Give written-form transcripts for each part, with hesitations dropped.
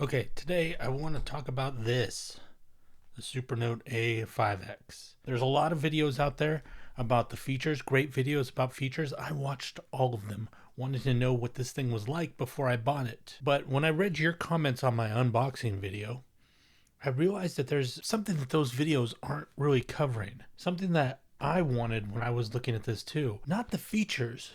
Okay, today I want to talk about this, the Supernote A5X. There's a lot of videos out there about the features, great videos about features. I watched all of them, wanted to know what this thing was like before I bought it. But when I read your comments on my unboxing video, I realized that there's something that those videos aren't really covering. Something that I wanted when I was looking at this too. Not the features,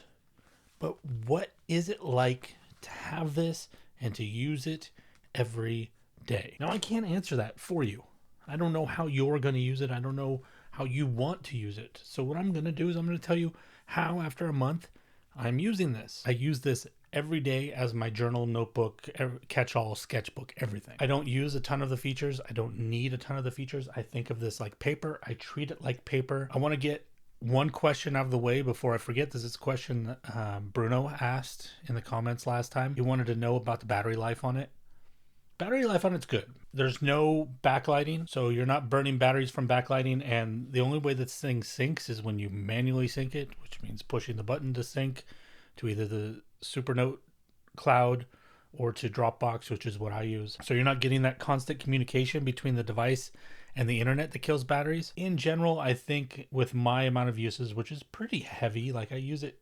but what is it like to have this and to use it every day? Now, I can't answer that for you. I don't know how you're going to use it. I don't know how you want to use it. So, what I'm going to do is I'm going to tell you how, after a month, I'm using this. I use this every day as my journal, notebook, catch all, sketchbook, everything. I don't use a ton of the features. I don't need a ton of the features. I think of this like paper. I treat it like paper. I want to get one question out of the way before I forget. This is a question that Bruno asked in the comments last time. He wanted to know about the battery life on it. Battery life on it's good. There's no backlighting, so you're not burning batteries from backlighting, and the only way this thing syncs is when you manually sync it, which means pushing the button to sync to either the Supernote cloud or to Dropbox, which is what I use. So you're not getting that constant communication between the device and the internet that kills batteries. In general, I think with my amount of uses, which is pretty heavy, like I use it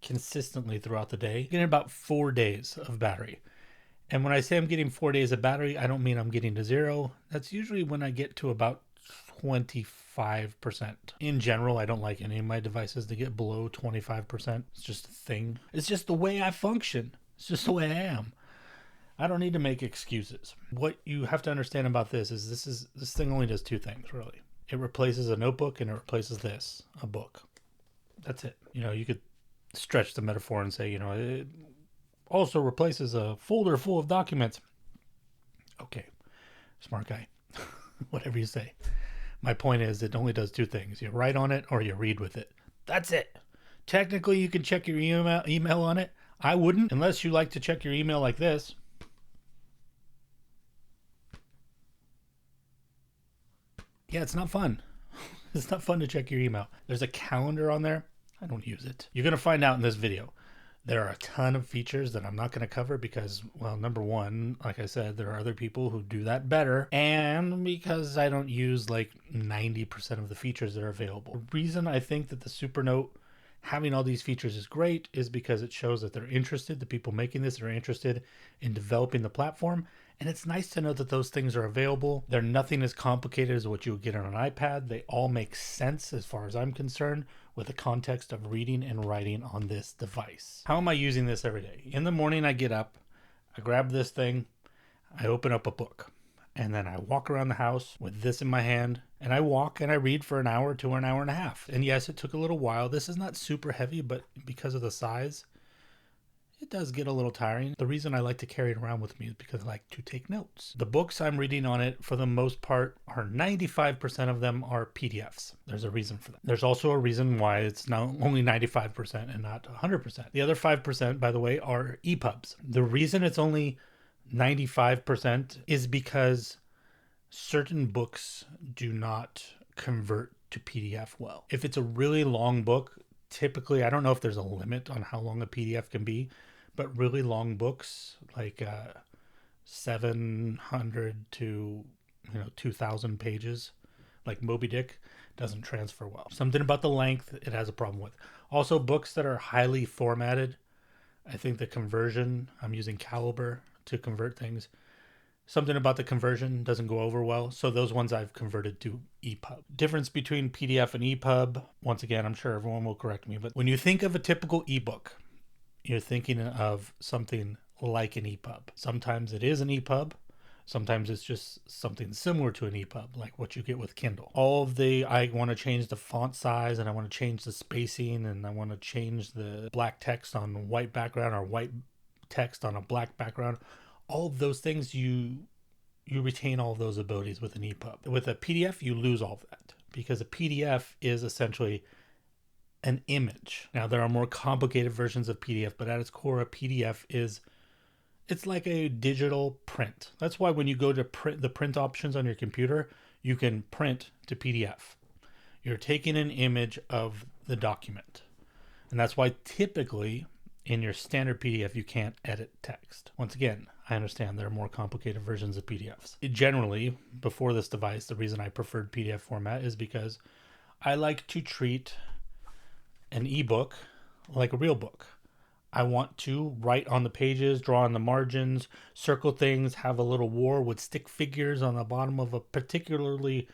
consistently throughout the day, getting about 4 days of battery. And when I say I'm getting 4 days of battery, I don't mean I'm getting to zero. That's usually when I get to about 25%. In general, I don't like any of my devices to get below 25%. It's just a thing. It's just the way I function. It's just the way I am. I don't need to make excuses. What you have to understand about this is this thing only does two things, really. It replaces a notebook and it replaces this, a book. That's it. You could stretch the metaphor and say, it also replaces a folder full of documents. Okay, smart guy. Whatever you say. My point is, it only does two things. You write on it or you read with it. That's it. Technically, you can check your email on it. I wouldn't, unless you like to check your email like this. Yeah, it's not fun. It's not fun to check your email. There's a calendar on there. I don't use it. You're going to find out in this video. There are a ton of features that I'm not going to cover because, well, number one, like I said, there are other people who do that better. And because I don't use like 90% of the features that are available. The reason I think that the Supernote having all these features is great is because it shows that they're interested. The people making this are interested in developing the platform. And it's nice to know that those things are available. They're nothing as complicated as what you would get on an iPad. They all make sense as far as I'm concerned with the context of reading and writing on this device. How am I using this every day? In the morning, I get up, I grab this thing, I open up a book, and then I walk around the house with this in my hand, and I walk and I read for an hour to an hour and a half. And yes, it took a little while. This is not super heavy, but because of the size, it does get a little tiring. The reason I like to carry it around with me is because I like to take notes. The books I'm reading on it, for the most part, are 95% of them are PDFs. There's a reason for that. There's also a reason why it's now only 95% and not 100%. The other 5%, by the way, are EPUBs. The reason it's only 95% is because certain books do not convert to PDF well. If it's a really long book, typically, I don't know if there's a limit on how long a PDF can be, but really long books like 700 to 2,000 pages, like Moby Dick, doesn't transfer well. Something about the length it has a problem with. Also, books that are highly formatted, I think the conversion, I'm using Caliber to convert things. Something about the conversion doesn't go over well, so those ones I've converted to EPUB. Difference between PDF and EPUB, once again, I'm sure everyone will correct me, but when you think of a typical ebook, you're thinking of something like an EPUB. Sometimes it is an EPUB, sometimes it's just something similar to an EPUB, like what you get with Kindle. I want to change the font size, and I want to change the spacing, and I want to change the black text on white background or white text on a black background. All of those things, you retain all of those abilities with an EPUB. With a PDF, you lose all of that because a PDF is essentially an image. Now, there are more complicated versions of PDF, but at its core, a PDF it's like a digital print. That's why when you go to print the print options on your computer, you can print to PDF. You're taking an image of the document. And that's why typically in your standard PDF, you can't edit text. Once again, I understand there are more complicated versions of PDFs. Generally, before this device, the reason I preferred PDF format is because I like to treat an ebook like a real book. I want to write on the pages, draw on the margins, circle things, have a little war with stick figures on the bottom of a particularly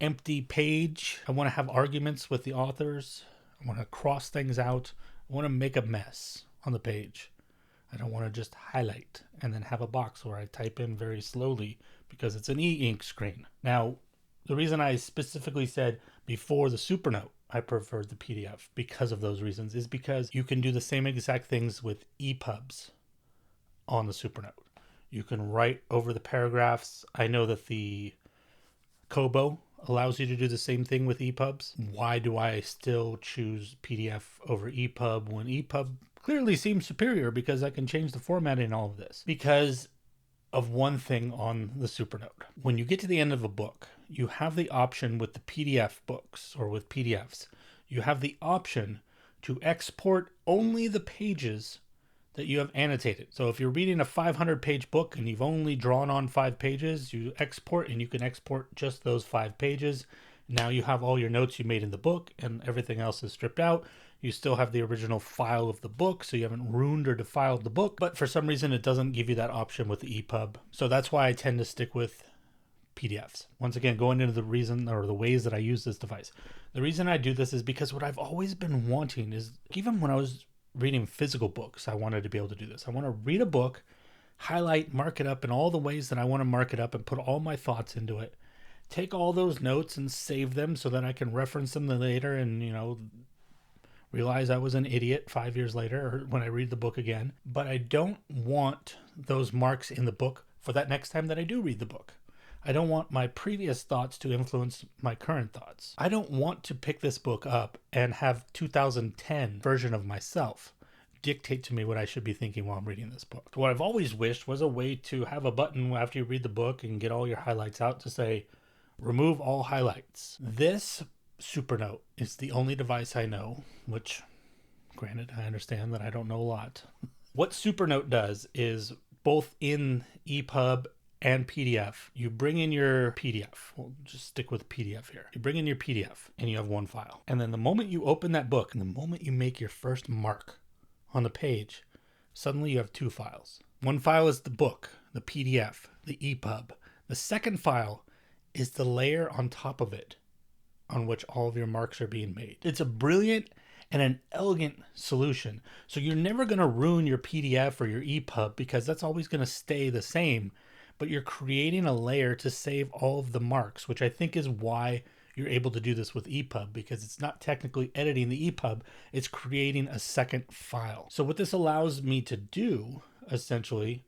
empty page. I want to have arguments with the authors. I want to cross things out. I want to make a mess on the page. I don't want to just highlight and then have a box where I type in very slowly because it's an e-ink screen. Now, the reason I specifically said before the Supernote I preferred the PDF because of those reasons is because you can do the same exact things with EPUBs on the Supernote. You can write over the paragraphs. I know that the Kobo allows you to do the same thing with EPUBs. Why do I still choose PDF over EPUB when EPUB clearly seems superior because I can change the formatting and all of this? Because of one thing on the Supernote. When you get to the end of a book, you have the option with the PDF books or with PDFs, you have the option to export only the pages that you have annotated. So if you're reading a 500-page book and you've only drawn on 5 pages, you export and you can export just those 5 pages. Now you have all your notes you made in the book and everything else is stripped out. You still have the original file of the book, so you haven't ruined or defiled the book. But for some reason, it doesn't give you that option with the EPUB. So that's why I tend to stick with PDFs. Once again, going into the reason or the ways that I use this device. The reason I do this is because what I've always been wanting is, even when I was reading physical books, I wanted to be able to do this. I want to read a book, highlight, mark it up in all the ways that I want to mark it up and put all my thoughts into it. Take all those notes and save them so that I can reference them later and, realize I was an idiot 5 years later or when I read the book again. But I don't want those marks in the book for that next time that I do read the book. I don't want my previous thoughts to influence my current thoughts. I don't want to pick this book up and have 2010 version of myself dictate to me what I should be thinking while I'm reading this book. What I've always wished was a way to have a button after you read the book and get all your highlights out to say, remove all highlights. This Supernote is the only device I know, which, granted, I understand that I don't know a lot. What Supernote does is, both in EPUB and PDF, you bring in your PDF. We'll just stick with PDF here. You bring in your PDF and you have one file. And then the moment you open that book and the moment you make your first mark on the page, suddenly you have 2 files. One file is the book, the PDF, the EPUB. The second file is the layer on top of it on which all of your marks are being made. It's a brilliant and an elegant solution. So you're never going to ruin your PDF or your EPUB because that's always going to stay the same, but you're creating a layer to save all of the marks, which I think is why you're able to do this with EPUB, because it's not technically editing the EPUB, it's creating a second file. So what this allows me to do, essentially,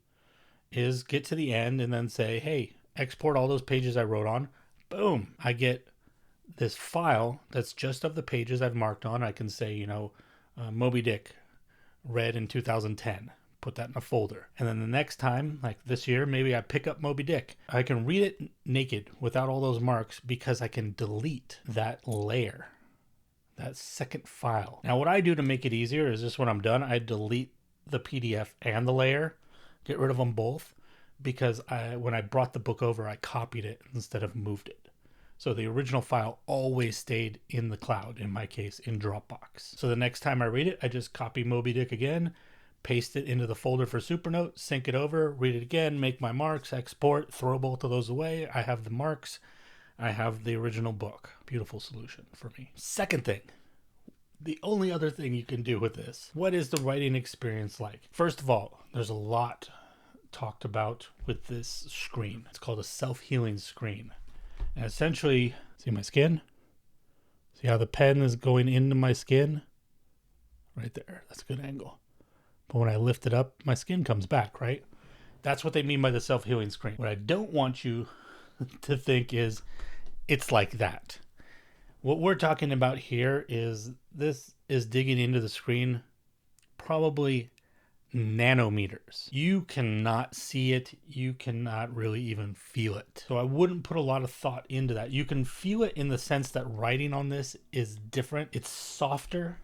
is get to the end and then say, hey, export all those pages I wrote on. Boom, I get this file that's just of the pages I've marked on. I can say, Moby Dick, read in 2010. Put that in a folder. And then the next time, like this year, maybe I pick up Moby Dick. I can read it naked without all those marks because I can delete that layer, that second file. Now, what I do to make it easier is just when I'm done, I delete the PDF and the layer, get rid of them both, because when I brought the book over, I copied it instead of moved it. So the original file always stayed in the cloud, in my case, in Dropbox. So the next time I read it, I just copy Moby Dick again, paste it into the folder for Supernote, sync it over, read it again, make my marks, export, throw both of those away. I have the marks. I have the original book. Beautiful solution for me. Second thing, the only other thing you can do with this. What is the writing experience like? First of all, there's a lot talked about with this screen. It's called a self-healing screen. And essentially, see my skin? See how the pen is going into my skin? Right there. That's a good angle. But when I lift it up, my skin comes back, right? That's what they mean by the self-healing screen. What I don't want you to think is it's like that. What we're talking about here is this is digging into the screen probably nanometers. You cannot see it. You cannot really even feel it. So I wouldn't put a lot of thought into that. You can feel it in the sense that writing on this is different. It's softer.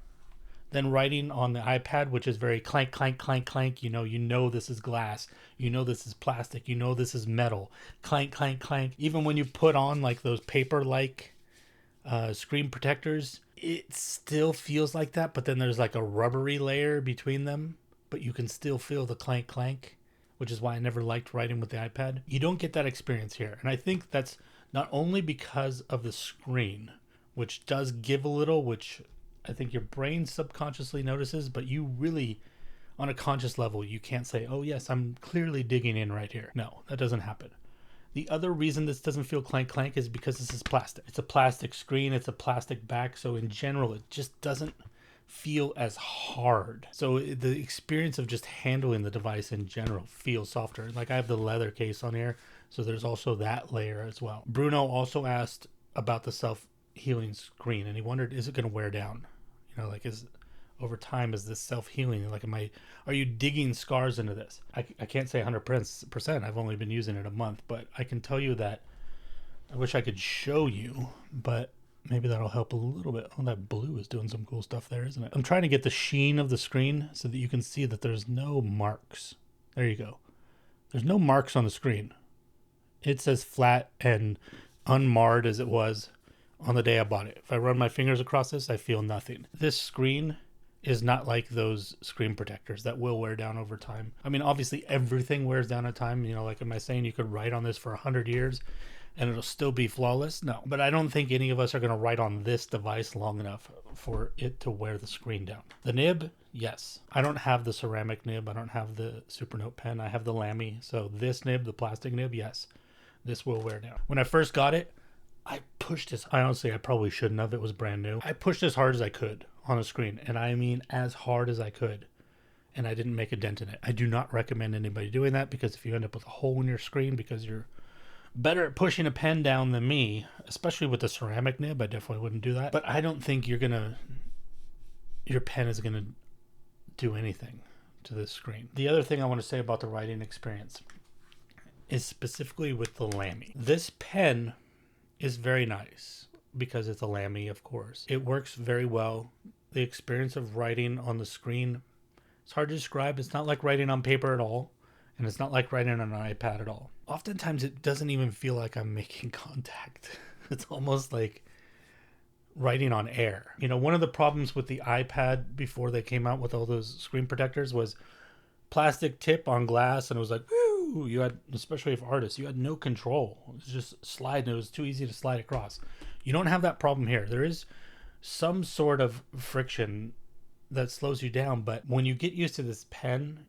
than writing on the iPad, which is very clank, clank, clank, clank. You know this is glass. You know this is plastic. You know this is metal. Clank, clank, clank. Even when you put on like those paper-like screen protectors, it still feels like that, but then there's like a rubbery layer between them, but you can still feel the clank, clank, which is why I never liked writing with the iPad. You don't get that experience here. And I think that's not only because of the screen, which does give a little, which I think your brain subconsciously notices, but you really, on a conscious level, you can't say, oh yes, I'm clearly digging in right here. No, that doesn't happen. The other reason this doesn't feel clank clank is because this is plastic. It's a plastic screen, it's a plastic back, so in general it just doesn't feel as hard. So the experience of just handling the device in general feels softer. Like I have the leather case on here, so there's also that layer as well. Bruno also asked about the self-healing screen, and he wondered, is it going to wear down? Like is over time, is this self-healing? Like, are you digging scars into this? I can't say 100%. I've only been using it a month, but I can tell you that I wish I could show you, but maybe that'll help a little bit. Oh, that blue is doing some cool stuff there, isn't it? I'm trying to get the sheen of the screen so that you can see that there's no marks. There you go. There's no marks on the screen. It's as flat and unmarred as it was on the day I bought it. If I run my fingers across this, I feel nothing. This screen is not like those screen protectors that will wear down over time. I mean, obviously everything wears down at time. Like, am I saying you could write on this for 100 years and it'll still be flawless? No, but I don't think any of us are going to write on this device long enough for it to wear the screen down. The nib, yes. I don't have the ceramic nib. I don't have the Supernote pen. I have the Lamy. So this nib, the plastic nib, yes, this will wear down. When I first got it, I pushed this. I probably shouldn't have. It was brand new. I pushed as hard as I could on the screen, and I mean as hard as I could, and I didn't make a dent in it. I do not recommend anybody doing that, because if you end up with a hole in your screen because you're better at pushing a pen down than me, especially with the ceramic nib, I definitely wouldn't do that. But I don't think your pen is gonna do anything to this screen. The other thing I want to say about the writing experience is specifically with the Lamy. This pen is very nice because it's a Lamy, of course. It works very well. The experience of writing on the screen, it's hard to describe. It's not like writing on paper at all, and it's not like writing on an iPad at all. Oftentimes it doesn't even feel like I'm making contact. It's almost like writing on air. One of the problems with the iPad before they came out with all those screen protectors was plastic tip on glass, and it was like, woo! You had, especially if artists, you had no control. It was just sliding. It was too easy to slide across. You don't have that problem here. There is some sort of friction that slows you down, but when you get used to this pen,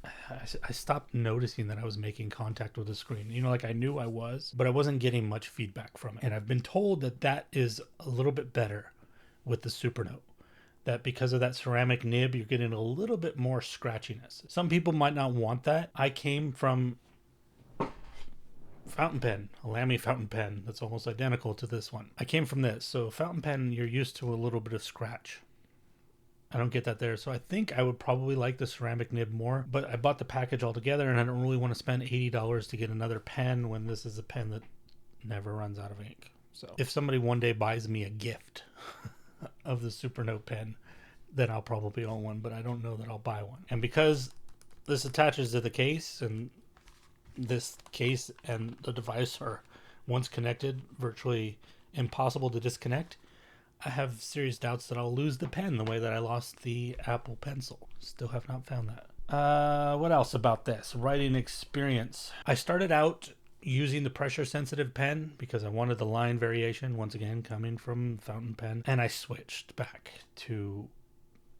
I stopped noticing that I was making contact with the screen. Like I knew I was, but I wasn't getting much feedback from it. And I've been told that is a little bit better with the Supernote. That because of that ceramic nib, you're getting a little bit more scratchiness. Some people might not want that. I came from fountain pen, a Lamy fountain pen that's almost identical to this one. I came from this. So fountain pen, you're used to a little bit of scratch. I don't get that there. So I think I would probably like the ceramic nib more, but I bought the package altogether, and I don't really want to spend $80 to get another pen when this is a pen that never runs out of ink. So if somebody one day buys me a gift of the Supernote pen, then I'll probably own one, but I don't know that I'll buy one. And because this attaches to the case, and this case and the device are, once connected, virtually impossible to disconnect, I have serious doubts that I'll lose the pen the way that I lost the Apple Pencil. Still have not found that. What else about this? Writing experience. I started out using the pressure sensitive pen because I wanted the line variation, once again coming from fountain pen, and I switched back to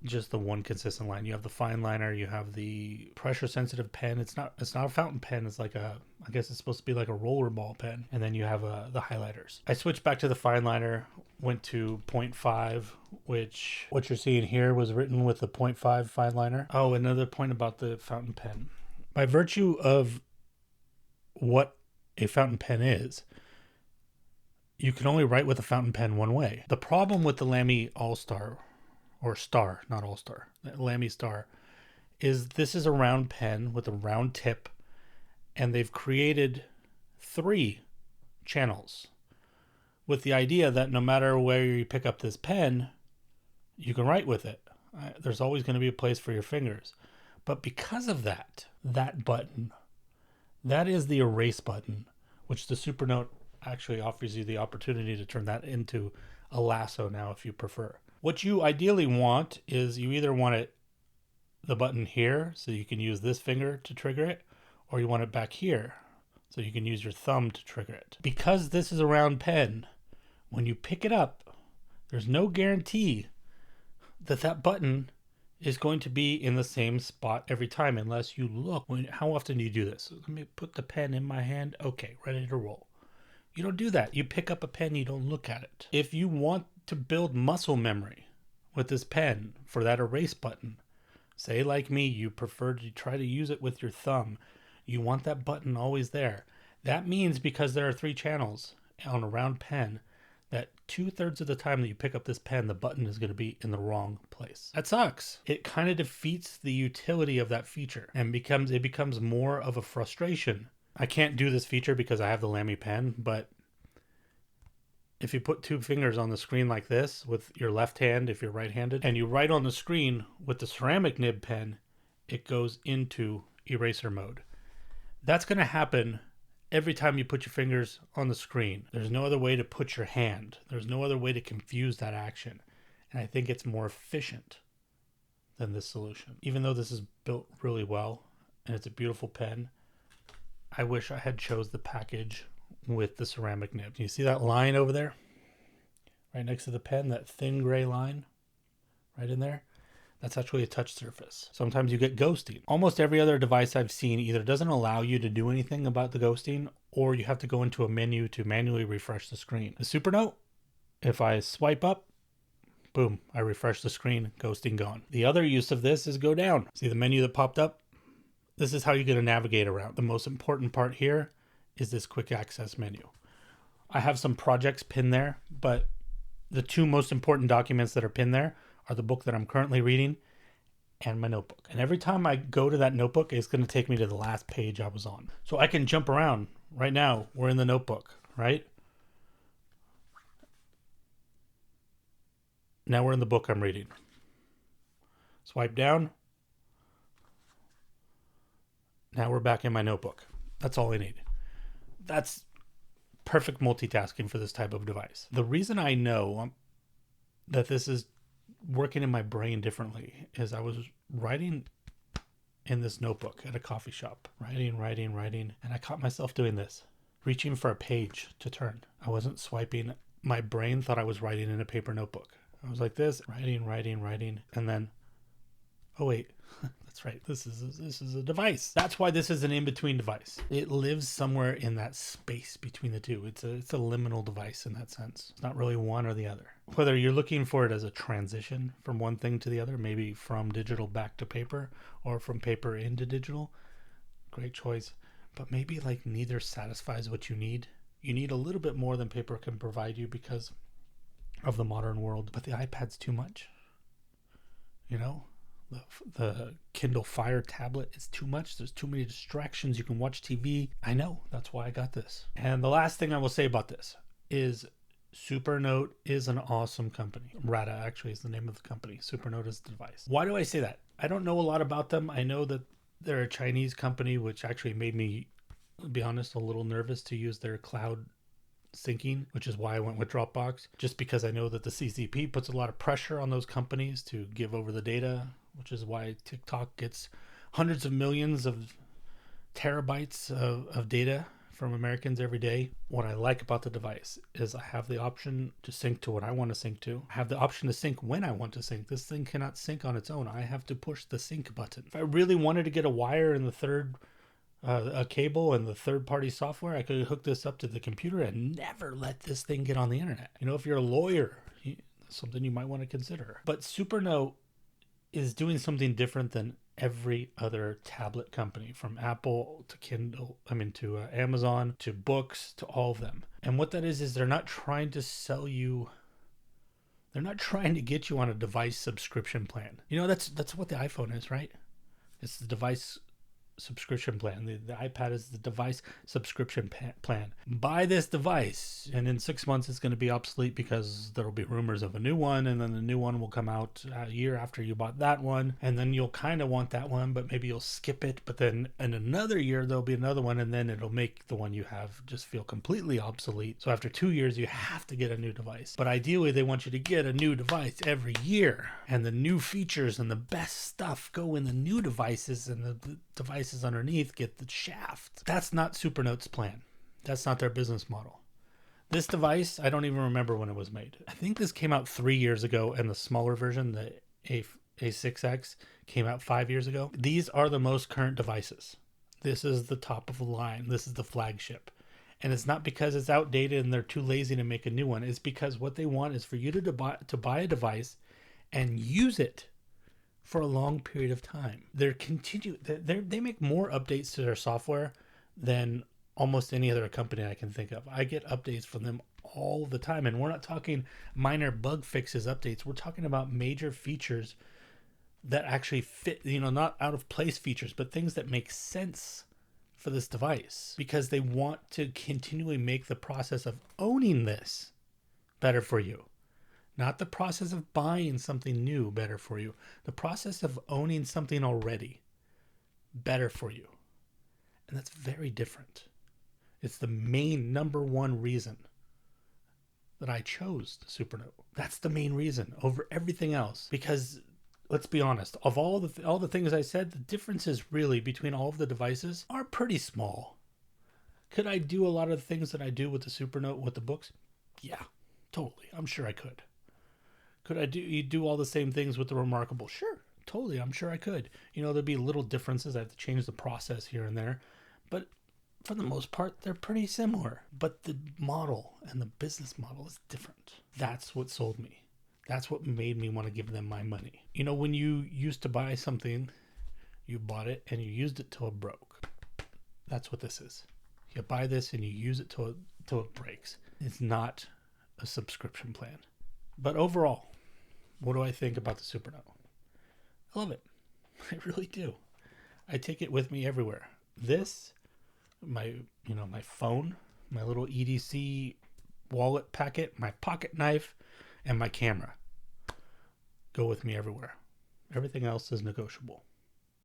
just the one consistent line. You have the fine liner, you have the pressure sensitive pen. It's not a fountain pen. It's like I guess it's supposed to be like a rollerball pen. And then you have the highlighters. I switched back to the fine liner, went to 0.5, which what you're seeing here was written with the 0.5 fine liner. Oh, another point about the fountain pen. By virtue of what a fountain pen is, you can only write with a fountain pen one way. The problem with the Lamy All-Star, or Star, not All-Star, Lamy Star, is this is a round pen with a round tip, and they've created 3 channels with the idea that no matter where you pick up this pen, You can write with it. There's always going to be a place for your fingers. But because of that button, that is the erase button, which the Supernote actually offers you the opportunity to turn that into a lasso now if you prefer. What you ideally want is you either want it the button here so you can use this finger to trigger it, or you want it back here so you can use your thumb to trigger it. Because this is a round pen, when you pick it up, there's no guarantee that button is going to be in the same spot every time unless you look. How often do you do this? Let me put the pen in my hand. Okay, ready to roll. You don't do that. You pick up a pen, you don't look at it. If you want to build muscle memory with this pen for that erase button, say like me, you prefer to try to use it with your thumb. You want that button always there. That means because there are 3 channels on a round pen, that 2/3 of the time that you pick up this pen, the button is going to be in the wrong place. That sucks. It kind of defeats the utility of that feature and it becomes more of a frustration. I can't do this feature because I have the Lamy pen, but if you put 2 fingers on the screen like this with your left hand, if you're right-handed, and you write on the screen with the ceramic nib pen, it goes into eraser mode. That's going to happen every time you put your fingers on the screen. There's no other way to put your hand. There's no other way to confuse that action. And I think it's more efficient than this solution. Even though this is built really well and it's a beautiful pen, I wish I had chose the package with the ceramic nib. You see that line over there? Right next to the pen, that thin gray line right in there? That's actually a touch surface. Sometimes you get ghosting. Almost every other device I've seen either doesn't allow you to do anything about the ghosting, or you have to go into a menu to manually refresh the screen. The Supernote, if I swipe up, boom, I refresh the screen, ghosting gone. The other use of this is go down. See the menu that popped up? This is how you're going to navigate around. The most important part here is this quick access menu. I have some projects pinned there, but the 2 most important documents that are pinned there are the book that I'm currently reading and my notebook. And every time I go to that notebook, it's going to take me to the last page I was on. So I can jump around. Right now, we're in the notebook, right? Now we're in the book I'm reading. Swipe down. Now we're back in my notebook. That's all I need. That's perfect multitasking for this type of device. The reason I know that this is working in my brain differently is I was writing in this notebook at a coffee shop, writing, and I caught myself doing this, reaching for a page to turn. I wasn't swiping. My brain thought I was writing in a paper notebook. I was like this, writing, and then, oh wait, that's right. This is a device. That's why this is an in-between device. It lives somewhere in that space between the 2. It's a liminal device in that sense. It's not really one or the other. Whether you're looking for it as a transition from one thing to the other, maybe from digital back to paper or from paper into digital, great choice. But maybe like neither satisfies what you need. You need a little bit more than paper can provide you because of the modern world. But the iPad's too much. You know? The Kindle Fire tablet is too much. There's too many distractions. You can watch TV. I know. That's why I got this. And the last thing I will say about this is Supernote is an awesome company. Rata actually is the name of the company. Supernote is the device. Why do I say that? I don't know a lot about them. I know that they're a Chinese company, which actually made me, to be honest, a little nervous to use their cloud syncing, which is why I went with Dropbox, just because I know that the CCP puts a lot of pressure on those companies to give over the data, which is why TikTok gets hundreds of millions of terabytes of data from Americans every day. What I like about the device is I have the option to sync to what I want to sync to. I have the option to sync when I want to sync. This thing cannot sync on its own. I have to push the sync button. If I really wanted to get a wire in the a cable and the third-party software, I could hook this up to the computer and never let this thing get on the internet. You know, if you're a lawyer, something you might want to consider. But Supernote is doing something different than every other tablet company, from Apple to Kindle, to Amazon, to books, to all of them. And what that is they're not trying to sell you, they're not trying to get you on a device subscription plan. You know, that's what the iPhone is, right? It's the device subscription plan. The iPad is the device subscription plan. Buy this device, and in 6 months it's going to be obsolete because there will be rumors of a new one, and then the new one will come out a year after you bought that one, and then you'll kind of want that one, but maybe you'll skip it. But then in another year there'll be another one, and then it'll make the one you have just feel completely obsolete. So after 2 years you have to get a new device. But ideally they want you to get a new device every year, and the new features and the best stuff go in the new devices, and the devices underneath get the shaft. That's not Supernote's plan. That's not their business model. This device, I don't even remember when it was made. I think this came out 3 years ago, and the smaller version, the A6X, came out 5 years ago. These are the most current devices. This is the top of the line. This is the flagship. And it's not because it's outdated and they're too lazy to make a new one. It's because what they want is for you to buy a device and use it for a long period of time. They make more updates to their software than almost any other company I can think of. I get updates from them all the time, and we're not talking minor bug fixes updates. We're talking about major features that actually fit, not out of place features, but things that make sense for this device, because they want to continually make the process of owning this better for you. Not the process of buying something new better for you. The process of owning something already better for you. And that's very different. It's the main number one reason that I chose the Supernote. That's the main reason over everything else. Because let's be honest, of all the things I said, the differences really between all of the devices are pretty small. Could I do a lot of the things that I do with the Supernote with the books? Yeah, totally. I'm sure I could. Could I do all the same things with the Remarkable? Sure, totally. I'm sure I could. There'd be little differences. I have to change the process here and there. But for the most part, they're pretty similar. But the model and the business model is different. That's what sold me. That's what made me want to give them my money. When you used to buy something, you bought it and you used it till it broke. That's what this is. You buy this and you use it till it breaks. It's not a subscription plan. But overall, what do I think about the Supernote? I love it. I really do. I take it with me everywhere. This, my phone, my little EDC wallet packet, my pocket knife, and my camera go with me everywhere. Everything else is negotiable.